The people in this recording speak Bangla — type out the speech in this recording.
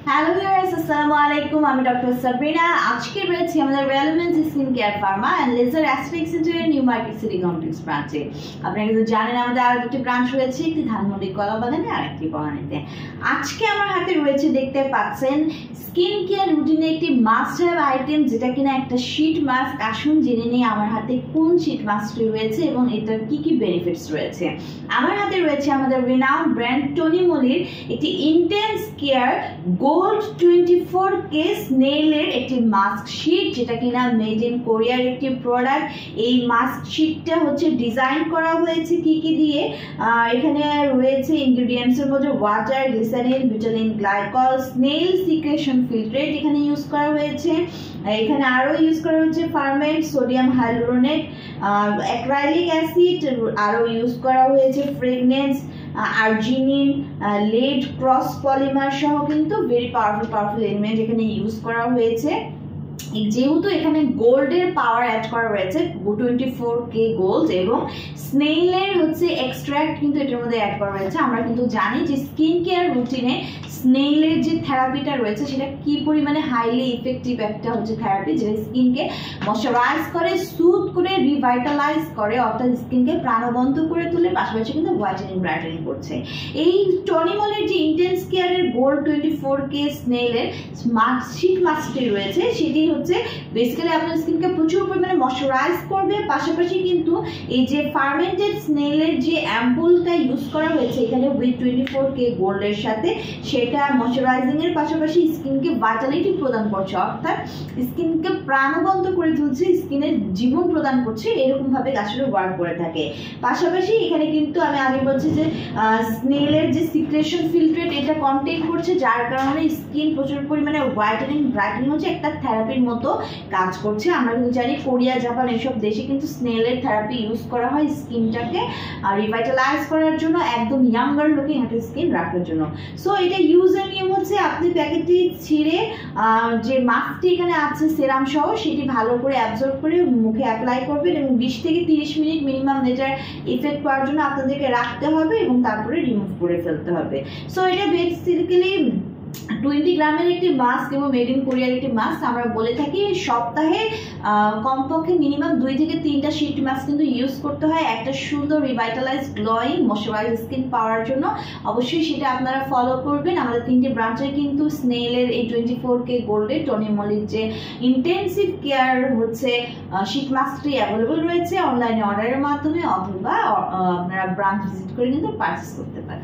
হ্যালো ভিউয়ার্স, আসসালামু আলাইকুম। আমি ডক্টর সাবরিনা। আজকে রয়েছে আমাদের Relevance Skin Care Pharma and Laser Aesthetic সেন্টারের নিউ মার্কেট সিটি কমপ্লেক্স ব্রাঞ্চে। আপনারা কিন্তু জানেন আমাদের আরো দুটি ব্রাঞ্চ রয়েছে, একটি ধানমন্ডি কলাবাগানে আর একটি বনানীতে। আজকে আমার হাতে রয়েছে, দেখতে পাচ্ছেন, স্কিন কেয়ার রুটিনে একটি মাস্ট হ্যাভ আইটেম, যেটা কিনা একটা শীট মাস্ক। আসুন জেনে নিই আমার হাতে কোন শীট মাস্কটি রয়েছে এবং এটার কি কি বেনিফিটস রয়েছে। আমার হাতে রয়েছে আমাদের রিনাউন্ড ব্র্যান্ড টনি মলির একটি ইন্টেন্স কেয়ার গোল্ড 24K স্নেইলের একটি মাস্ক শীট, যেটা কিনা মেড ইন কোরিয়ার একটি প্রোডাক্ট। এই মাস্ক শীটটা হচ্ছে ডিজাইন করা হয়েছে কি কি দিয়ে। এখানে রয়েছে ইনগ্রেডিয়েন্টস এর মধ্যে water, glycerin, butylene glycol, snail secretion filtrate এখানে ইউজ করা হয়েছে। এখানে আরো ইউজ করা হয়েছে ferment, sodium hyaluronate, acrylic acid, আরো ইউজ করা হয়েছে fragrance, arginine, lead, cross polymer সহ কিন্তু ভেরি পাওয়ারফুল এলিমেন্ট এখানে ইউজ করা হয়েছে। যেহেতু এখানে গোল্ডের পাওয়ার অ্যাড করা রয়েছে, 24K গোল্ড, এবং স্নেইলের হচ্ছে এক্সট্রাক্ট কিন্তু এটার মধ্যে অ্যাড করা রয়েছে। আমরা কিন্তু জানি যে স্কিন কেয়ার রুটিনে স্নেইলের যে থেরাপিটা রয়েছে সেটা কি পরিমাণে হাইলি ইফেক্টিভ একটা হচ্ছে থেরাপি, যেটা স্কিনকে ময়শ্চারাইজ করে, সুথ করে, রিভাইটালাইজ করে, অর্থাৎ স্কিনকে প্রাণবন্ত করে তুলে, পাশাপাশি কিন্তু হোয়াইটেনিং ব্রাইটেনিং করছে। এই টনিমলের যে ইন্টেন্স কেয়ারের গোল্ড 24K স্নেইলের শীট মাস্কটি রয়েছে, সেটি হচ্ছে বেসিক্যালি আপনার স্কিনকে প্রচুর পরিমাণে ময়শ্চারাইজ করবে। পাশাপাশি কিন্তু এই যে ফার্মেন্টেড স্নেইলের যে অ্যাম্পুলটা ইউজ করা হয়েছে এখানে উইথ 24K গোল্ডের সাথে, সেটা ময়শ্চারাইজিং এর পাশাপাশি স্কিনকে ভাইটালিটি প্রদান করছে, অর্থাৎ স্কিনকে প্রাণবন্ত করে তুলছে, স্কিনের জীবন প্রদান করছে, এরকম ভাবে আসলে ওয়ার্ক করে থাকে। পাশাপাশি এখানে কিন্তু আমি আগে বলছি যে স্নেইলের যে সিক্রেশন ফিল্ট্রেট এটা কন্টেইন করছে, যার কারণে স্কিন প্রচুর পরিমাণে হোয়াইটেনিং ব্রাইটেনিং হচ্ছে একটা থেরাপির মতো কাজ করছে। আমরা কিন্তু জানি কোরিয়া, জাপান এসব দেশে কিন্তু স্নেইলের থেরাপি ইউজ করা হয় স্কিনটাকে রিভাইটালাইজ করার জন্য, একদম ইয়াঙ্গার লুকিং একটা স্কিন রাখার জন্য। সো এটা ইউজের নিয়ম হচ্ছে আপনি প্যাকেটটি ছিঁড়ে যে মাস্কটি এখানে আছে সেরাম সহ, সেটি ভালো করে অ্যাবজর্ব করে মুখে অ্যাপ্লাই করবেন এবং 20 থেকে 30 মিনিট মিনিমাম এটার ইফেক্ট পাওয়ার জন্য আপনাদেরকে রাখতে হবে এবং তারপরে রিমুভ করে ফেলতে হবে। সো এটা বেসিক্যালি 20 গ্রামের একটি মাস্ক এবং মেড ইন কোরিয়ার একটি মাস্ক। আমরা বলে থাকি সপ্তাহে কমপক্ষে মিনিমাম 2 থেকে 3টা শীট মাস্ক কিন্তু ইউজ করতে হয় একটা সুন্দর রিভাইটালাইজ গ্লোয়িং ময়শ্চারাইজ স্কিন পাওয়ার জন্য। অবশ্যই সেটা আপনারা ফলো করবেন। আমাদের 3টে ব্রাঞ্চে কিন্তু স্নেইলের এই 24K গোল্ডের টনি মলির যে ইন্টেন্সিভ কেয়ার হচ্ছে শীট মাস্কটি অ্যাভেলেবল রয়েছে অনলাইনে অর্ডারের মাধ্যমে, অথবা আপনারা ব্রাঞ্চ ভিজিট করে কিন্তু পারচেস করতে পারেন।